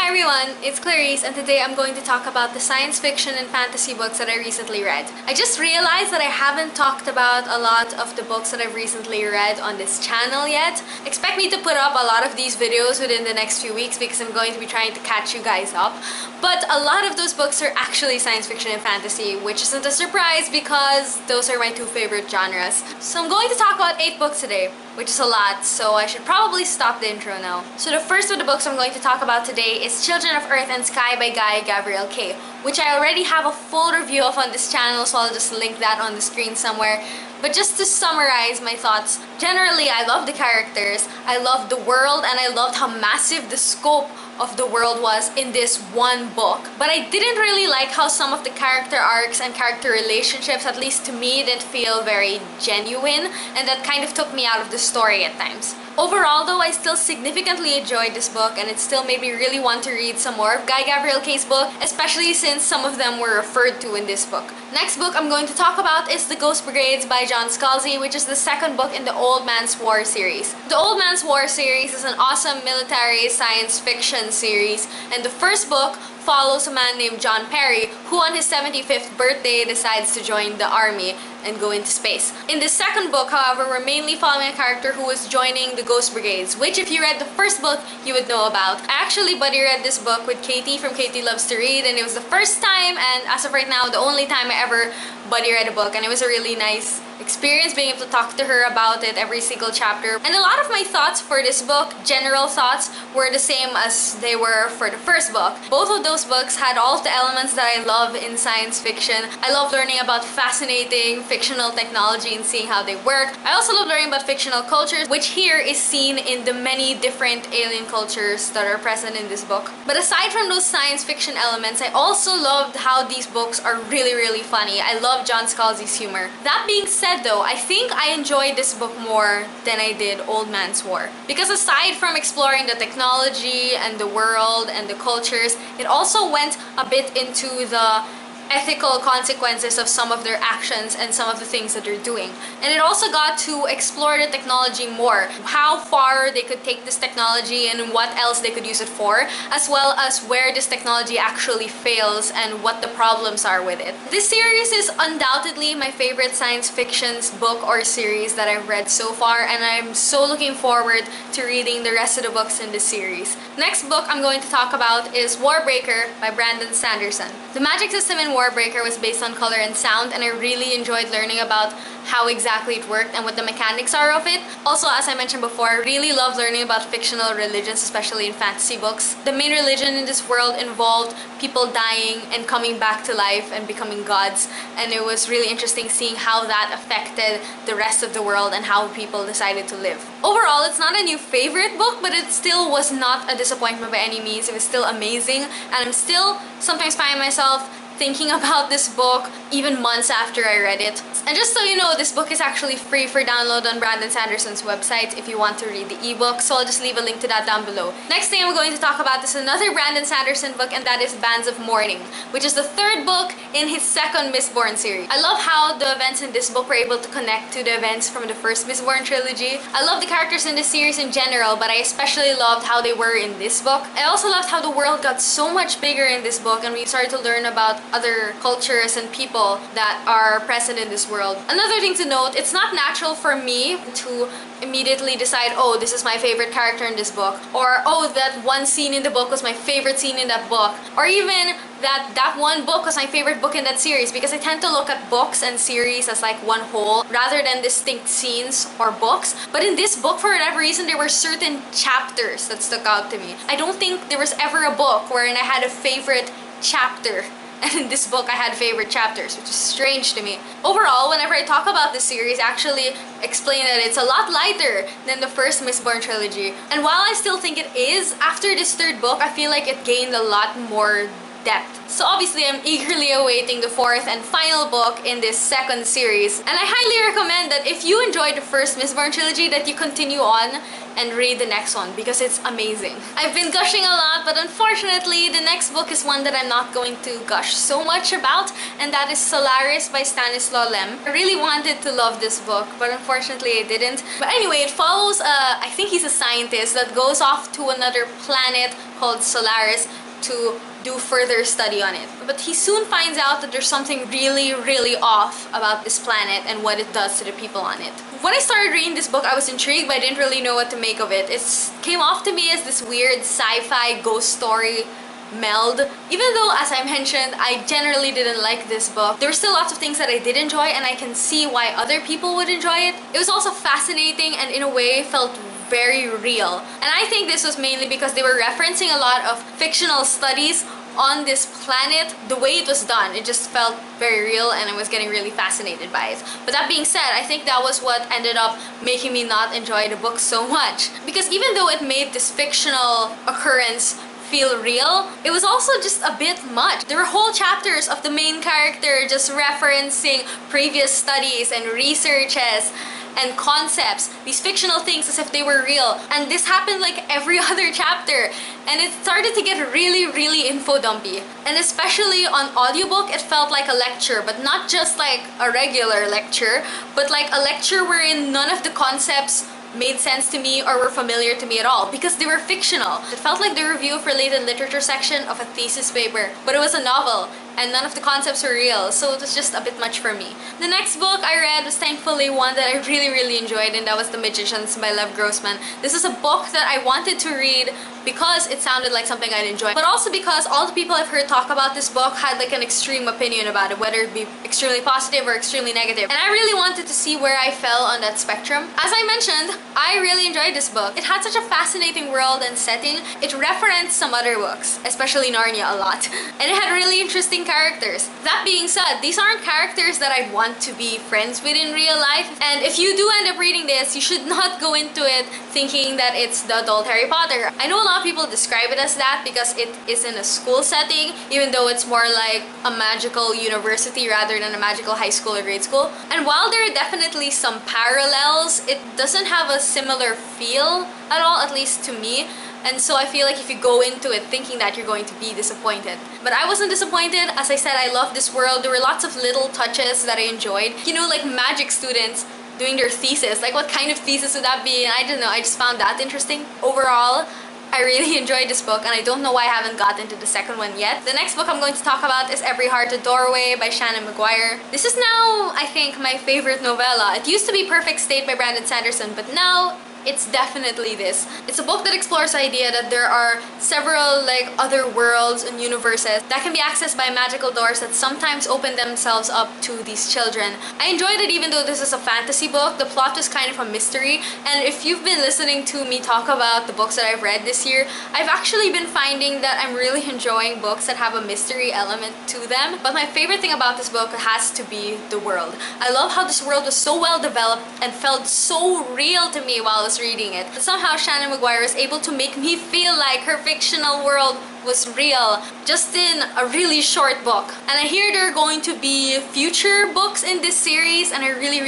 Hi everyone, it's Clarice and today I'm going to talk about the science fiction and fantasy books that I recently read. I just realized that I haven't talked about a lot of the books that I've recently read on this channel yet. Expect me to put up a lot of these videos within the next few weeks because I'm going to be trying to catch you guys up. But a lot of those books are actually science fiction and fantasy, which isn't a surprise because those are my two favorite genres. So I'm going to talk about 8 books today, which is a lot, so I should probably stop the intro now. So the first of the books I'm going to talk about today is Children of Earth and Sky by Guy Gabriel Kay, which I already have a full review of on this channel, so I'll just link that on the screen somewhere. But just to summarize my thoughts, generally I love the characters, I loved the world, and I loved how massive the scope of the world was in this one book. But I didn't really like how some of the character arcs and character relationships, at least to me, didn't feel very genuine, and that kind of took me out of the story at times. Overall though, I still significantly enjoyed this book and it still made me really want to read some more of Guy Gabriel Kay's book, especially since some of them were referred to in this book. Next book I'm going to talk about is The Ghost Brigades by John Scalzi, which is the second book in the Old Man's War series. The Old Man's War series is an awesome military science fiction series, and the first book follows a man named John Perry who on his 75th birthday decides to join the army and go into space. In the second book, however, we're mainly following a character who is joining the Ghost Brigades, which if you read the first book, you would know about. I actually buddy read this book with Katie from Katie Loves to Read, and it was the first time, and as of right now, the only time I ever buddy read a book, and it was a really nice experience being able to talk to her about it every single chapter. And a lot of my thoughts for this book, general thoughts, were the same as they were for the first book. Both of those books had all of the elements that I love in science fiction. I love learning about fascinating fictional technology and seeing how they work. I also love learning about fictional cultures, which here is seen in the many different alien cultures that are present in this book. But aside from those science fiction elements, I also loved how these books are really funny. I love John Scalzi's humor. That being said though, I think I enjoyed this book more than I did Old Man's War. Because aside from exploring the technology and the world and the cultures, it also went a bit into the ethical consequences of some of their actions and some of the things that they're doing. And it also got to explore the technology more, how far they could take this technology and what else they could use it for, as well as where this technology actually fails and what the problems are with it. This series is undoubtedly my favorite science fiction book or series that I've read so far, and I'm so looking forward to reading the rest of the books in this series. Next book I'm going to talk about is Warbreaker by Brandon Sanderson. The magic system in Warbreaker was based on color and sound, and I really enjoyed learning about how exactly it worked and what the mechanics are of it. Also, as I mentioned before, I really love learning about fictional religions, especially in fantasy books. The main religion in this world involved people dying and coming back to life and becoming gods, and it was really interesting seeing how that affected the rest of the world and how people decided to live. Overall, it's not a new favorite book, but it still was not a disappointment by any means. It was still amazing, and I'm still sometimes find myself thinking about this book even months after I read it. And just so you know, this book is actually free for download on Brandon Sanderson's website if you want to read the ebook, so I'll just leave a link to that down below. Next thing I'm going to talk about is another Brandon Sanderson book, and that is Bands of Mourning, which is the third book in his second Mistborn series. I love how the events in this book were able to connect to the events from the first Mistborn trilogy. I love the characters in this series in general, but I especially loved how they were in this book. I also loved how the world got so much bigger in this book, and we started to learn about other cultures and people that are present in this world. Another thing to note, it's not natural for me to immediately decide, oh, this is my favorite character in this book, or oh, that one scene in the book was my favorite scene in that book, or even that one book was my favorite book in that series, because I tend to look at books and series as like one whole rather than distinct scenes or books. But in this book, for whatever reason, there were certain chapters that stuck out to me. I don't think there was ever a book wherein I had a favorite chapter, and in this book I had favorite chapters, which is strange to me. Overall, whenever I talk about this series, I actually explain that it's a lot lighter than the first Mistborn trilogy. And while I still think it is, after this third book, I feel like it gained a lot more depth. So obviously I'm eagerly awaiting the fourth and final book in this second series. And I highly recommend that if you enjoyed the first Mistborn trilogy, that you continue on and read the next one because it's amazing. I've been gushing a lot, but unfortunately the next book is one that I'm not going to gush so much about, and that is Solaris by Stanislaw Lem. I really wanted to love this book, but unfortunately I didn't. But anyway, it follows I think he's a scientist that goes off to another planet called Solaris to do further study on it. But he soon finds out that there's something really off about this planet and what it does to the people on it. When I started reading this book, I was intrigued, but I didn't really know what to make of it. It came off to me as this weird sci-fi ghost story meld. Even though, as I mentioned, I generally didn't like this book, there were still lots of things that I did enjoy, and I can see why other people would enjoy it. It was also fascinating and in a way felt very real. And I think this was mainly because they were referencing a lot of fictional studies on this planet. The way it was done, it just felt very real, and I was getting really fascinated by it. But that being said, I think that was what ended up making me not enjoy the book so much. Because even though it made this fictional occurrence feel real, it was also just a bit much. There were whole chapters of the main character just referencing previous studies and researches and concepts, these fictional things as if they were real. And this happened like every other chapter. And it started to get really info dumpy. And especially on audiobook, it felt like a lecture, but not just like a regular lecture, but like a lecture wherein none of the concepts made sense to me or were familiar to me at all because they were fictional. It felt like the review of related literature section of a thesis paper, but it was a novel and none of the concepts were real, so it was just a bit much for me. The next book I read was thankfully one that I really enjoyed, and that was The Magicians by Grossman. This is a book that I wanted to read because it sounded like something I'd enjoy, but also because all the people I've heard talk about this book had like an extreme opinion about it, whether it be extremely positive or extremely negative. And I really wanted to see where I fell on that spectrum. As I mentioned, I really enjoyed this book. It had such a fascinating world and setting. It referenced some other books, especially Narnia, a lot. And it had really interesting characters. That being said, these aren't characters that I'd want to be friends with in real life. And if you do end up reading this, you should not go into it thinking that it's the adult Harry Potter. I know a lot of people describe it as that because it is in a school setting, even though it's more like a magical university rather than a magical high school or grade school. And while there are definitely some parallels, it doesn't have a similar feel at all, at least to me. And so I feel like if you go into it thinking that, you're going to be disappointed. But I wasn't disappointed. As I said, I love this world. There were lots of little touches that I enjoyed. You know, like magic students doing their thesis. Like, what kind of thesis would that be? And I don't know, I just found that interesting. Overall, I really enjoyed this book, and I don't know why I haven't gotten to the second one yet. The next book I'm going to talk about is Every Heart a Doorway by Seanan McGuire. This is now, I think, my favorite novella. It used to be Perfect State by Sanderson, but now it's definitely this. It's a book that explores the idea that there are several like other worlds and universes that can be accessed by magical doors that sometimes open themselves up to these children. I enjoyed it even though this is a fantasy book. The plot is kind of a mystery, and if you've been listening to me talk about the books that I've read this year, I've actually been finding that I'm really enjoying books that have a mystery element to them. But my favorite thing about this book has to be the world. I love how this world was so well developed and felt so real to me while I was reading it. But somehow Seanan McGuire is able to make me feel like her fictional world was real just in a really short book. And I hear there are going to be future books in this series, and I really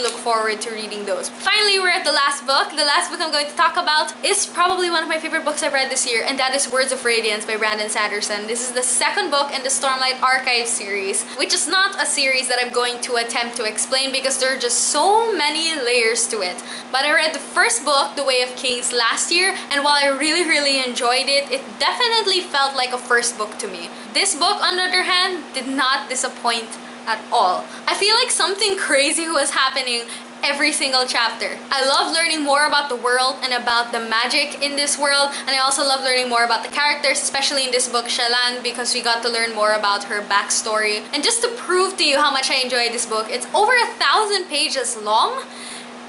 look forward to reading those. Finally, we're at the last book. The last book I'm going to talk about is probably one of my favorite books I've read this year, and that is Words of Radiance by Sanderson. This is the second book in the Stormlight Archive series, which is not a series that I'm going to attempt to explain because there are just so many layers to it. But I read the first book, The Way of Kings, last year, and while I really enjoyed it, it definitely felt like a first book to me. This book, on the other hand, did not disappoint at all. I feel like something crazy was happening every single chapter. I love learning more about the world and about the magic in this world, and I also love learning more about the characters, especially in this book, Seanan, because we got to learn more about her backstory. And just to prove to you how much I enjoyed this book, it's over 1,000 pages long.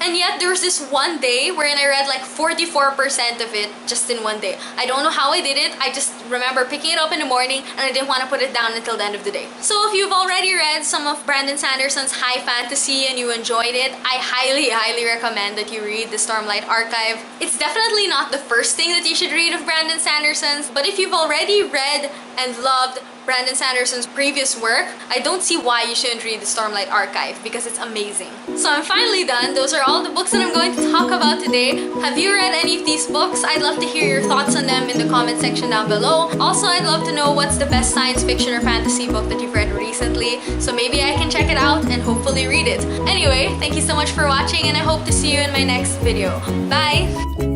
And yet there was this one day wherein I read like 44% of it just in one day. I don't know how I did it. I just remember picking it up in the morning and I didn't want to put it down until the end of the day. So if you've already read some of Brandon Sanderson's high fantasy and you enjoyed it, I highly recommend that you read the Stormlight Archive. It's definitely not the first thing that you should read of Brandon Sanderson's, but if you've already read and loved Brandon Sanderson's previous work, I don't see why you shouldn't read the Stormlight Archive because it's amazing. So I'm finally done. Those are all the books that I'm going to talk about today. Have you read any of these books? I'd love to hear your thoughts on them in the comment section down below. Also, I'd love to know what's the best science fiction or fantasy book that you've read recently, so maybe I can check it out and hopefully read it. Anyway, thank you so much for watching and I hope to see you in my next video. Bye!